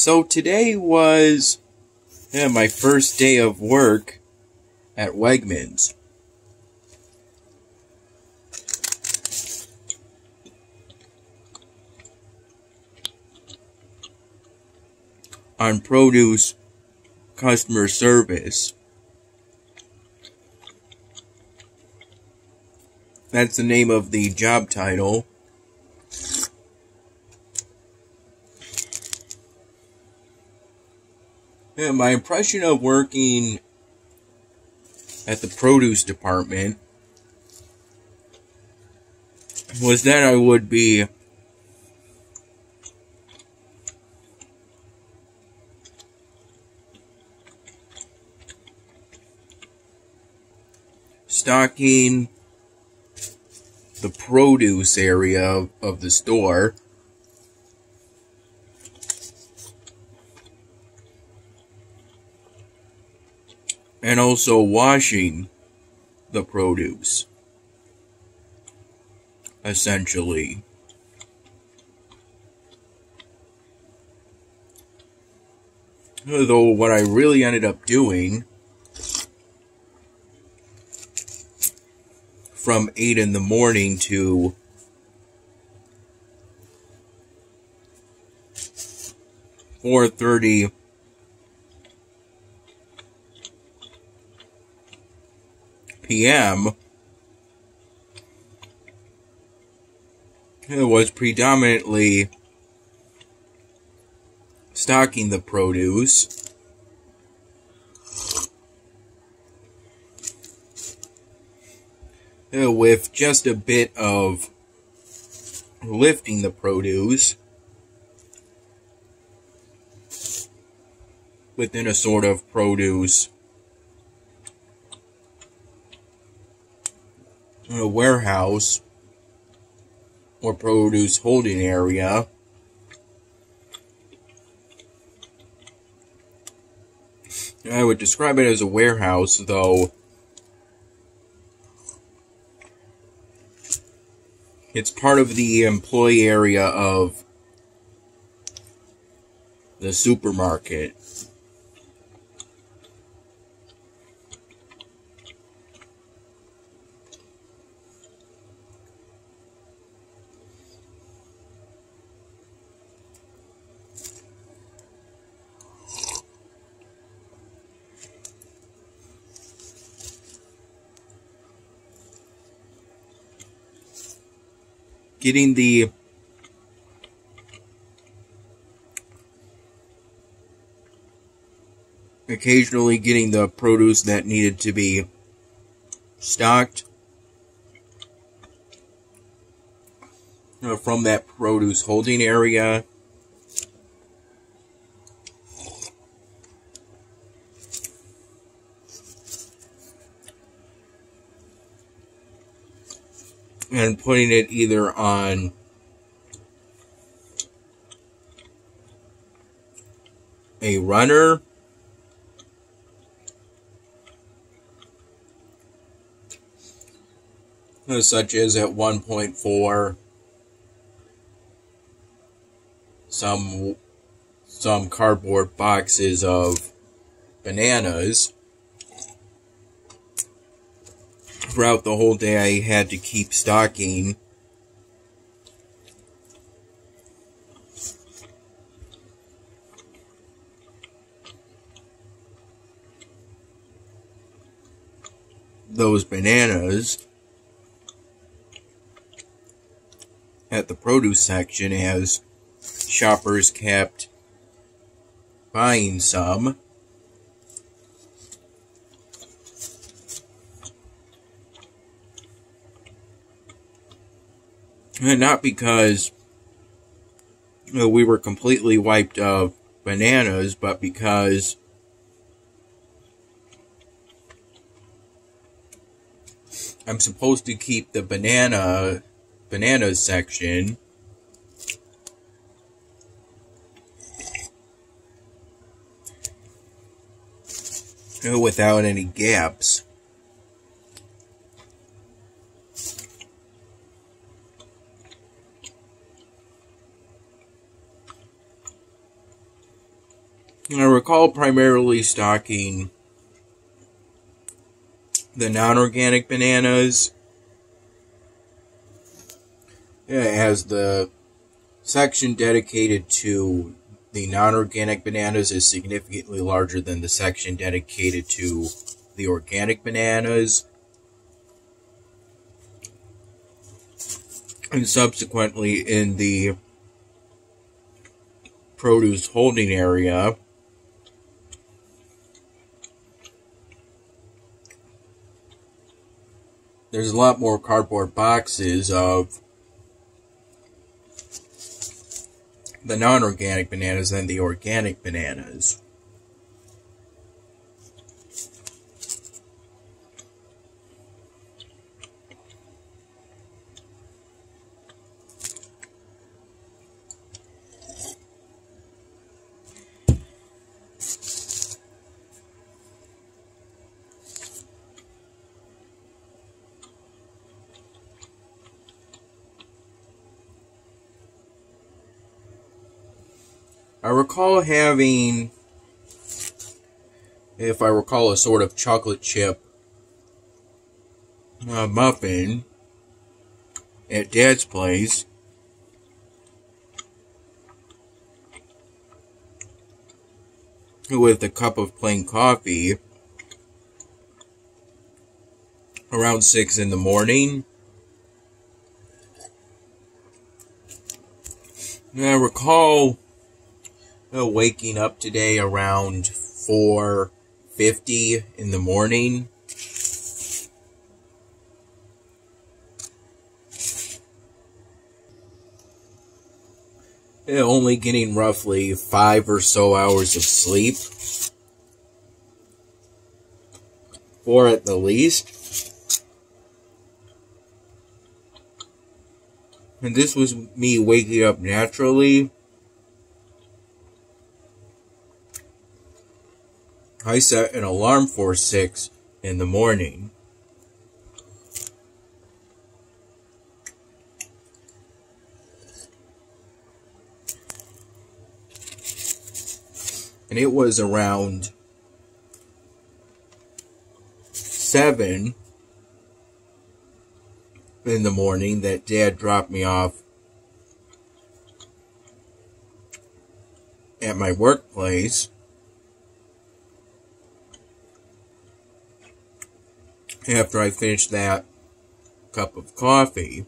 So today was my first day of work at Wegmans. On produce customer service. That's the name of the job title. My impression of working at the produce department was that I would be stocking the produce area of the store, and also washing the produce, essentially. Though what I really ended up doing from 8 in the morning to 4:30 p.m. It was predominantly stocking the produce, with just a bit of lifting the produce within a sort of produce warehouse or produce holding area. I would describe it as a warehouse, though it's part of the employee area of the supermarket. Occasionally getting the produce that needed to be stocked from that produce holding area. And putting it either on a runner such as at 1.4 some cardboard boxes of bananas. Throughout the whole day, I had to keep stocking those bananas at the produce section as shoppers kept buying some. And not because we were completely wiped of bananas, but because I'm supposed to keep the bananas section without any gaps. I recall primarily stocking the non-organic bananas. It has the section dedicated to the non-organic bananas is significantly larger than the section dedicated to the organic bananas. And subsequently in the produce holding area, there's a lot more cardboard boxes of the non-organic bananas than the organic bananas. I recall having, if I recall, a sort of chocolate chip muffin at Dad's place. With a cup of plain coffee around 6 in the morning. And I recall waking up today around 4:50 in the morning. Only getting roughly 5 or so hours of sleep. 4 at the least. And this was me waking up naturally. I set an alarm for 6 in the morning. And it was around 7 in the morning that Dad dropped me off at my workplace. After I finished that cup of coffee.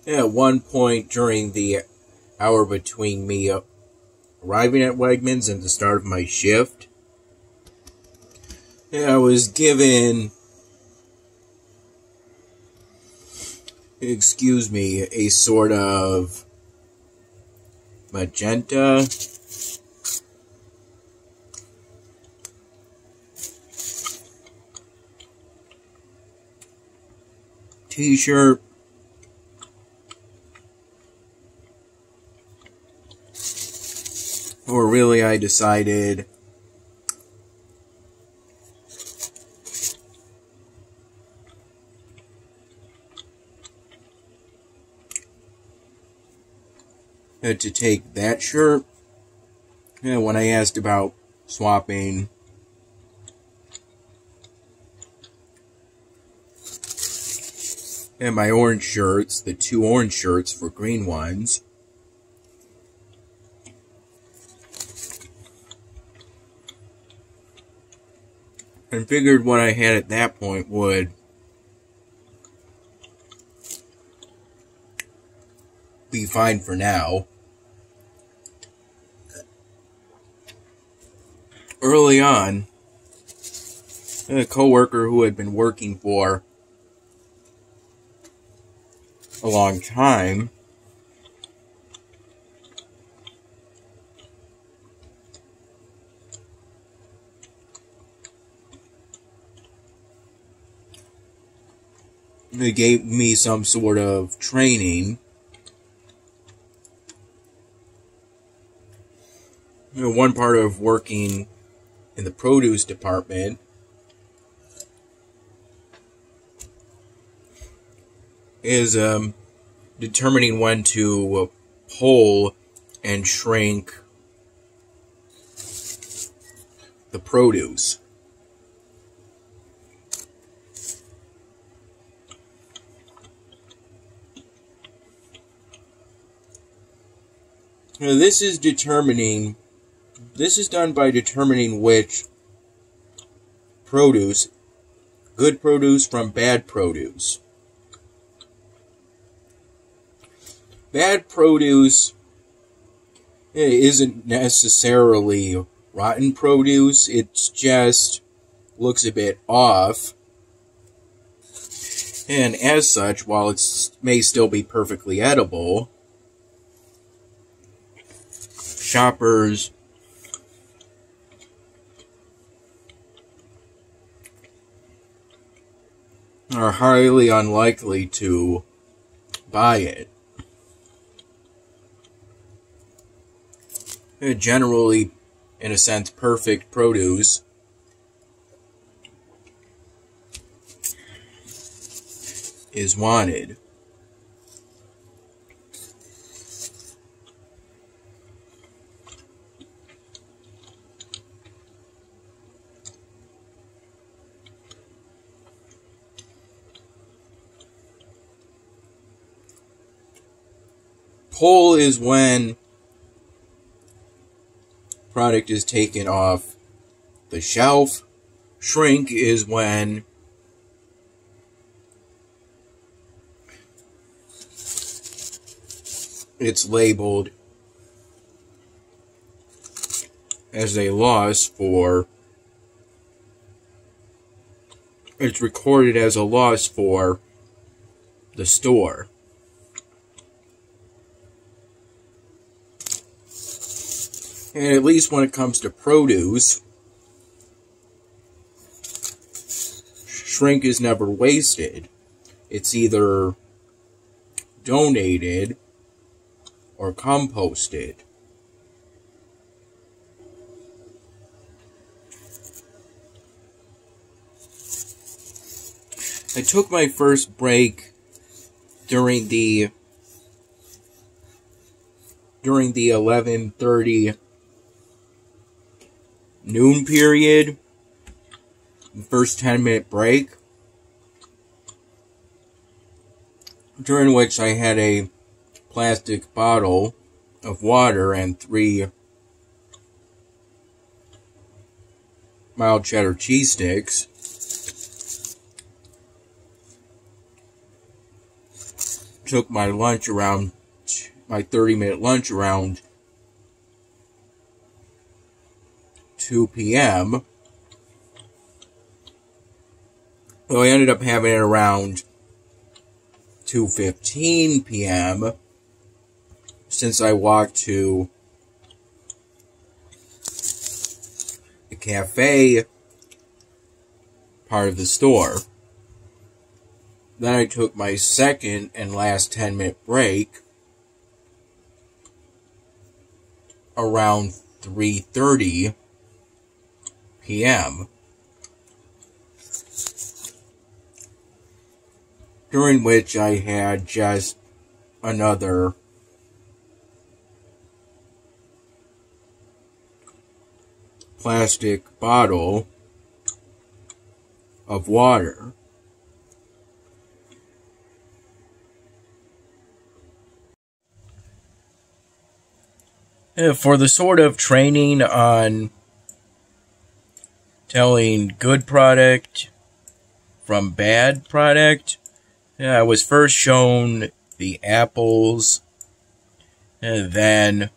At one point during the hour between me arriving at Wegmans and the start of my shift, I was given, a sort of magenta t-shirt. Or really, I decided to take that shirt. When I asked about swapping my orange shirts, the 2 orange shirts for green ones. And figured what I had at that point would be fine for now. Early on, a coworker who had been working for a long time They gave me some sort of training. One part of working in the produce department is determining when to pull and shrink the produce. Now, this is done by determining which produce, good produce from bad produce. Bad produce isn't necessarily rotten produce, it just looks a bit off. And as such, while it may still be perfectly edible, shoppers are highly unlikely to buy it. Generally, in a sense, perfect produce is wanted. Pull is when product is taken off the shelf. Shrink is when it's labeled as a loss for, it's recorded as a loss for the store. And at least when it comes to produce, shrink is never wasted. It's either donated or composted. I took my first break during the 11:30 noon period, first 10-minute break, during which I had a plastic bottle of water and 3 mild cheddar cheese sticks. Took my lunch around, my 30-minute lunch around 2 p.m. Well, I ended up having it around 2:15 p.m. since I walked to the cafe part of the store. Then I took my second and last 10-minute break around 3:30 p.m. during which I had just another plastic bottle of water. For the sort of training on telling good product from bad product, I was first shown the apples, and then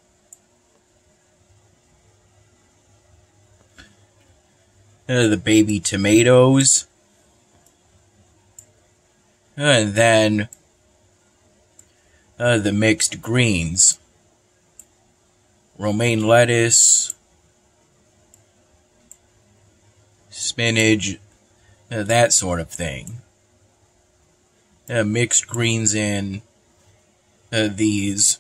the baby tomatoes, and then the mixed greens, romaine lettuce, spinach, that sort of thing. mixed greens in these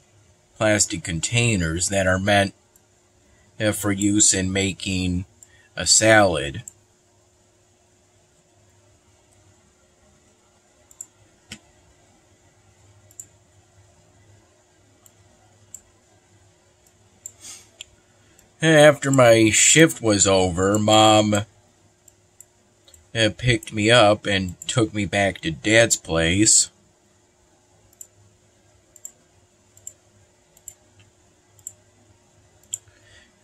plastic containers that are meant for use in making a salad. After my shift was over, Mom picked me up and took me back to Dad's place.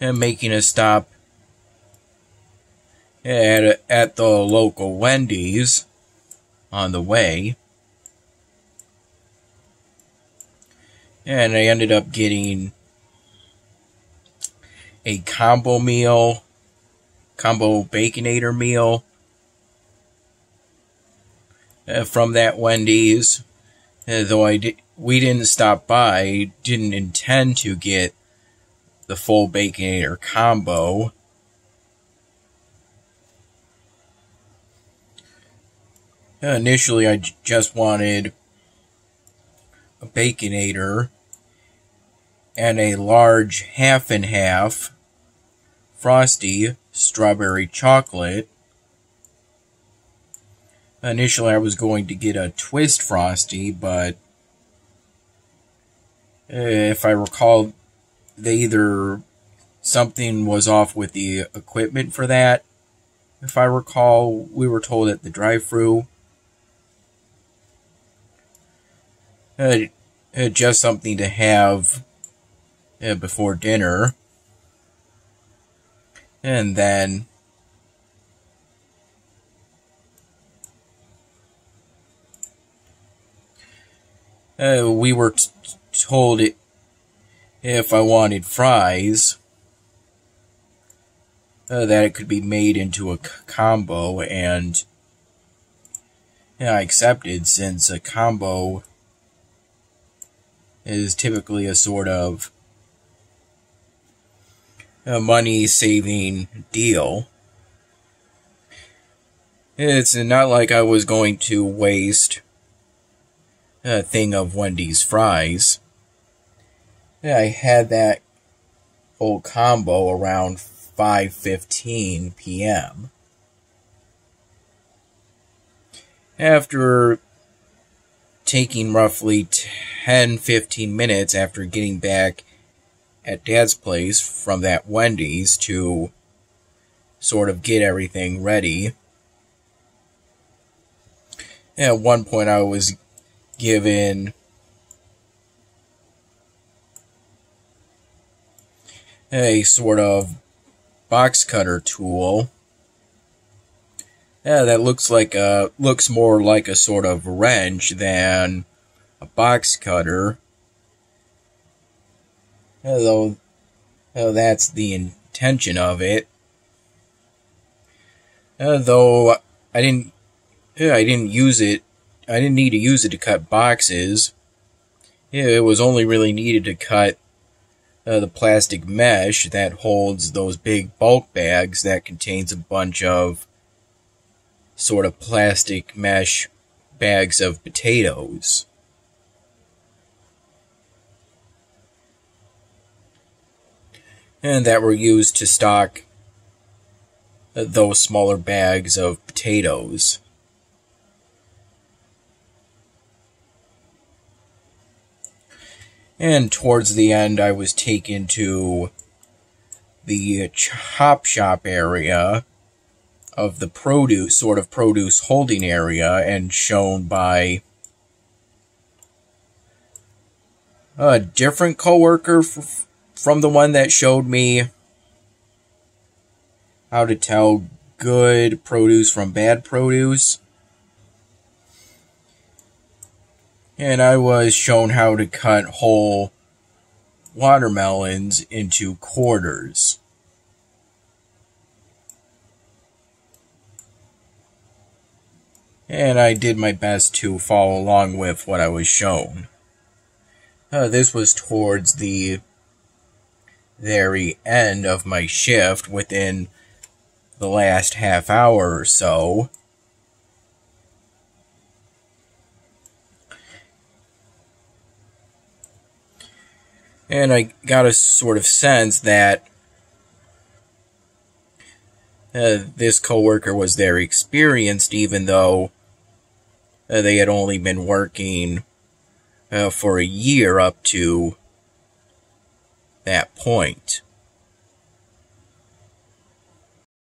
Making a stop at the local Wendy's on the way. And I ended up getting a combo Baconator meal from that Wendy's. Though we didn't stop by, didn't intend to get the full Baconator combo. Initially, I just wanted a Baconator and a large half and half Frosty strawberry chocolate. Initially, I was going to get a twist Frosty, but if I recall, something was off with the equipment for that. If I recall, we were told at the drive-thru. Just something to have before dinner. And then we were told if I wanted fries, that it could be made into a combo, and I accepted, since a combo is typically a sort of a money-saving deal. It's not like I was going to waste a thing of Wendy's fries. I had that whole combo around 5:15 p.m. After taking roughly 10-15 minutes after getting back at Dad's place from that Wendy's to sort of get everything ready. At one point I was given a sort of box cutter tool that looks more like a sort of wrench than a box cutter. Though that's the intention of it. Though I didn't use it. I didn't need to use it to cut boxes. It was only really needed to cut the plastic mesh that holds those big bulk bags that contains a bunch of sort of plastic mesh bags of potatoes. And that were used to stock those smaller bags of potatoes. And towards the end, I was taken to the chop shop area of the produce holding area, and shown by a different coworker from the one that showed me how to tell good produce from bad produce. And I was shown how to cut whole watermelons into quarters. And I did my best to follow along with what I was shown. This was towards the very end of my shift, within the last half hour or so. And I got a sort of sense that this coworker was very experienced, even though they had only been working for a year up to that point.